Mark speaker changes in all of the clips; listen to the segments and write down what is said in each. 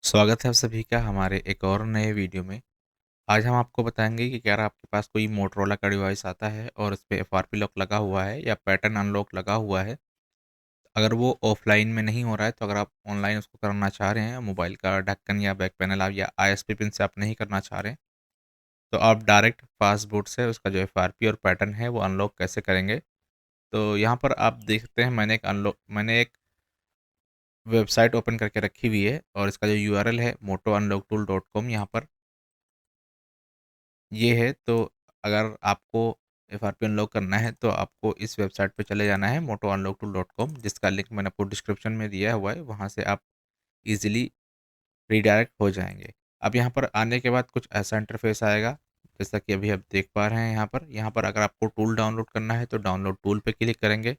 Speaker 1: स्वागत है आप सभी का हमारे एक और नए वीडियो में। आज हम आपको बताएँगे कि अगर आपके पास कोई मोटरोला का डिवाइस आता है और उसपे एफआरपी लॉक लगा हुआ है या पैटर्न अनलॉक लगा हुआ है, अगर वो ऑफ़लाइन में नहीं हो रहा है, तो अगर आप ऑनलाइन उसको करना चाह रहे हैं, मोबाइल का ढक्कन या बैक पैनल आप या आईएसपी पिन से आप नहीं करना चाह रहे हैं, तो आप डायरेक्ट पासबुक से उसका जो एफआरपी और पैटर्न है, वो अनलॉक कैसे करेंगे? तो यहाँ पर आप देख सकते हैं मैंने एक वेबसाइट ओपन करके रखी हुई है और इसका जो यूआरएल है motounlocktool.com यहाँ पर ये है। तो अगर आपको एफआरपी अनलॉक करना है तो आपको इस वेबसाइट पे चले जाना है motounlocktool.com, जिसका लिंक मैंने आपको डिस्क्रिप्शन में दिया हुआ है, वहाँ से आप इजीली रीडायरेक्ट हो जाएंगे। अब यहाँ पर आने के बाद कुछ ऐसा इंटरफेस आएगा जैसा कि अभी आप देख पा रहे हैं। यहाँ पर अगर आपको टूल डाउनलोड करना है तो डाउनलोड टूल पे क्लिक करेंगे।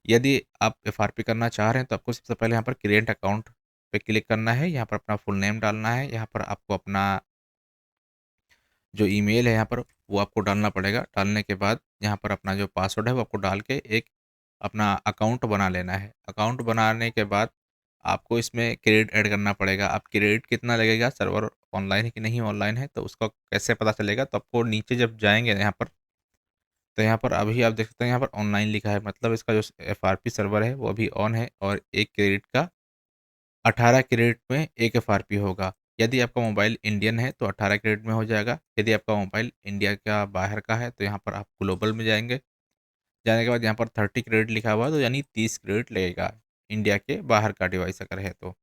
Speaker 1: यदि आप एफआरपी करना चाह रहे हैं तो आपको सबसे पहले यहाँ पर क्रिएट अकाउंट पे क्लिक करना है। यहाँ पर अपना फुल नेम डालना है। यहाँ पर आपको अपना जो ईमेल है यहाँ पर वो आपको डालना पड़ेगा। डालने के बाद यहाँ पर अपना जो पासवर्ड है वो आपको डाल के एक अपना अकाउंट बना लेना है। अकाउंट बनाने के बाद आपको इसमें क्रेडिट ऐड करना पड़ेगा। अब क्रेडिट कितना लगेगा, सर्वर ऑनलाइन है कि नहीं ऑनलाइन है, तो उसका कैसे पता चलेगा? तो आपको नीचे जब जाएंगे यहाँ पर, तो यहाँ पर अभी आप देख सकते हैं यहाँ पर ऑनलाइन लिखा है, मतलब इसका जो एफआरपी सर्वर है वो अभी ऑन है और एक क्रेडिट का 18 क्रेडिट में 1 एफआरपी होगा। यदि आपका मोबाइल इंडियन है तो 18 क्रेडिट में हो जाएगा। यदि आपका मोबाइल इंडिया का बाहर का है तो यहाँ पर आप ग्लोबल में जाएँगे। जाने के बाद यहाँ पर 30 क्रेडिट लिखा हुआ है, तो यानी 30 क्रेडिट लगेगा, इंडिया के बाहर का डिवाइस अगर है तो।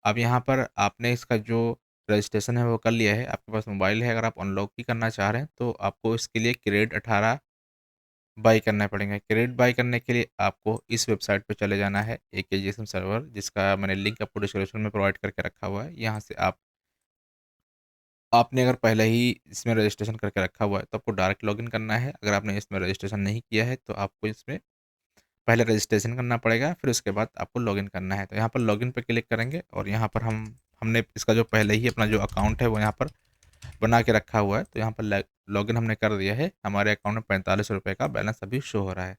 Speaker 1: अब यहाँ पर आपने इसका जो रजिस्ट्रेशन है वो कर लिया है, आपके पास मोबाइल है, अगर आप अनलॉक भी करना चाह रहे हैं तो आपको इसके लिए क्रेडिट 18 बाई करना पड़ेंगे। क्रेडिट बाई करने के लिए आपको इस वेबसाइट पे चले जाना है, एकेजीएसएम सर्वर, जिसका मैंने लिंक आपको डिस्क्रिप्शन में प्रोवाइड करके रखा हुआ है। यहाँ से आपने अगर पहले ही इसमें रजिस्ट्रेशन करके रखा हुआ है तो आपको डायरेक्ट लॉगिन करना है। अगर आपने इसमें रजिस्ट्रेशन नहीं किया है तो आपको इसमें पहले रजिस्ट्रेशन करना पड़ेगा, फिर उसके बाद आपको लॉगिन करना है। तो यहाँ पर लॉगिन पे क्लिक करेंगे और यहाँ पर हमने इसका जो पहले ही अपना जो अकाउंट है वो यहाँ पर बना के रखा हुआ है, तो यहाँ पर लॉगिन हमने कर दिया है। हमारे अकाउंट में 45 रुपये का बैलेंस अभी शो हो रहा है।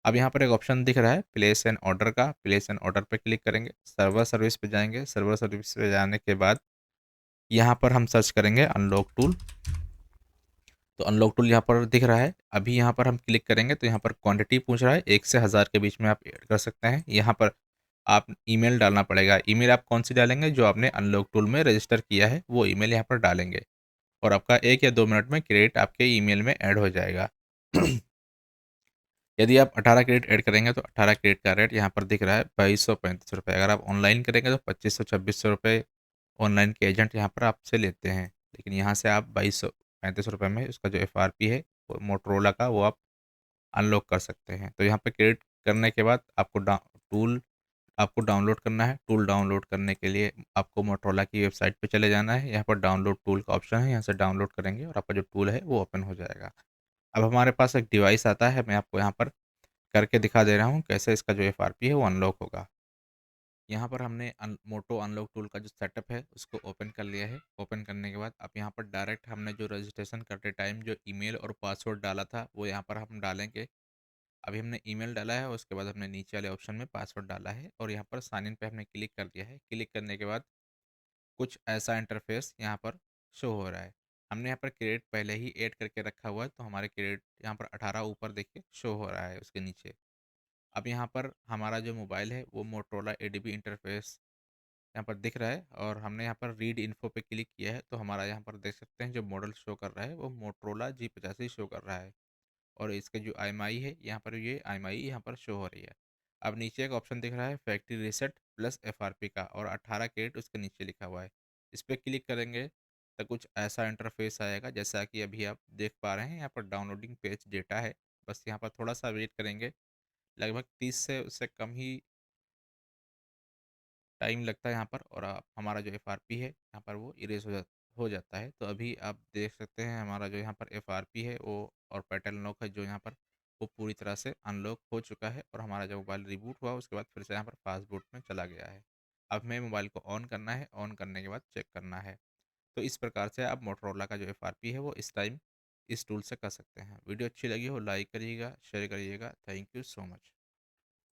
Speaker 1: अब यहाँ पर एक ऑप्शन दिख रहा है प्लेस एन ऑर्डर का, प्लेस एन ऑर्डर पे क्लिक करेंगे। सर्वर सर्विस पे जाएंगे। सर्वर सर्विस पे जाने के बाद यहाँ पर हम सर्च करेंगे अनलॉक टूल। तो अनलॉक टूल यहाँ पर दिख रहा है। अभी यहाँ पर हम क्लिक करेंगे तो यहाँ पर क्वांटिटी पूछ रहा है, 1 से 1000 के बीच में आप ऐड कर सकते हैं। यहाँ पर आप ईमेल डालना पड़ेगा। ईमेल आप कौन सी डालेंगे? जो आपने अनलॉक टूल में रजिस्टर किया है वो ईमेल यहाँ पर डालेंगे और आपका 1 या 2 मिनट में क्रेडिट आपके ईमेल में ऐड हो जाएगा। यदि आप 18 क्रेडिट ऐड करेंगे तो 18 क्रेडिट का रेट यहाँ पर दिख रहा है 2235 रुपये। अगर आप ऑनलाइन करेंगे तो 2500-2600 रुपये ऑनलाइन के एजेंट यहाँ पर आपसे लेते हैं, लेकिन यहाँ से आप 2235 रुपये में उसका जो एफआरपी है वो मोटरोला का वो आप अनलॉक कर सकते हैं। तो यहाँ पर क्रेडिट करने के बाद टूल आपको डाउनलोड करना है। टूल डाउनलोड करने के लिए आपको मोटरोला की वेबसाइट पे चले जाना है। यहाँ पर डाउनलोड टूल का ऑप्शन है, यहाँ से डाउनलोड करेंगे और आपका जो टूल है वो ओपन हो जाएगा। अब हमारे पास एक डिवाइस आता है, मैं आपको यहाँ पर करके दिखा दे रहा हूँ कैसे इसका जो एफआरपी है वो अनलॉक होगा। यहाँ पर हमने मोटो अनलॉक टूल का जो सेटअप है उसको ओपन कर लिया है। ओपन करने के बाद अब यहाँ पर डायरेक्ट हमने जो रजिस्ट्रेशन करते टाइम जो ईमेल और पासवर्ड डाला था वो यहाँ पर हम डालेंगे। अभी हमने ईमेल डाला है, उसके बाद हमने नीचे वाले ऑप्शन में पासवर्ड डाला है और यहाँ पर साइन इन पे हमने क्लिक कर दिया है। क्लिक करने के बाद कुछ ऐसा इंटरफेस यहाँ पर शो हो रहा है। हमने यहाँ पर क्रेडिट पहले ही ऐड करके रखा हुआ है, तो हमारे क्रेडिट यहाँ पर 18 ऊपर देखिए शो हो रहा है उसके नीचे। अब यहाँ पर हमारा जो मोबाइल है वो मोटरोला एडीबी इंटरफेस यहाँ पर दिख रहा है और हमने यहाँ पर रीड इन्फो पे क्लिक किया है, तो हमारा यहाँ पर देख सकते हैं जो मॉडल शो कर रहा है वो मोटरोला G85 शो कर रहा है और इसके जो IMI है यहाँ पर ये IMI यहाँ पर शो हो रही है। अब नीचे एक ऑप्शन दिख रहा है फैक्ट्री रीसेट प्लस एफआरपी का और 18 कैरेट उसके नीचे लिखा हुआ है। इस पर क्लिक करेंगे तो कुछ ऐसा इंटरफेस आएगा जैसा कि अभी आप देख पा रहे हैं। यहाँ पर डाउनलोडिंग पेज डेटा है, बस यहाँ पर थोड़ा सा वेट करेंगे। लगभग 30 से उससे कम ही टाइम लगता है यहाँ पर और हमारा जो एफआरपी है यहाँ पर वो इरेज हो जाता है। तो अभी आप देख सकते हैं हमारा जो यहाँ पर एफआरपी है वो और पैटर्न लॉक है जो यहाँ पर वो पूरी तरह से अनलॉक हो चुका है और हमारा जो मोबाइल रिबूट हुआ उसके बाद फिर से यहाँ पर पासबुक में चला गया है। अब हमें मोबाइल को ऑन करना है, ऑन करने के बाद चेक करना है। तो इस प्रकार से आप मोटरोला का जो एफआरपी है वो इस टाइम इस टूल से कर सकते हैं। वीडियो अच्छी लगी हो लाइक करिएगा, शेयर करिएगा। Thank you so much.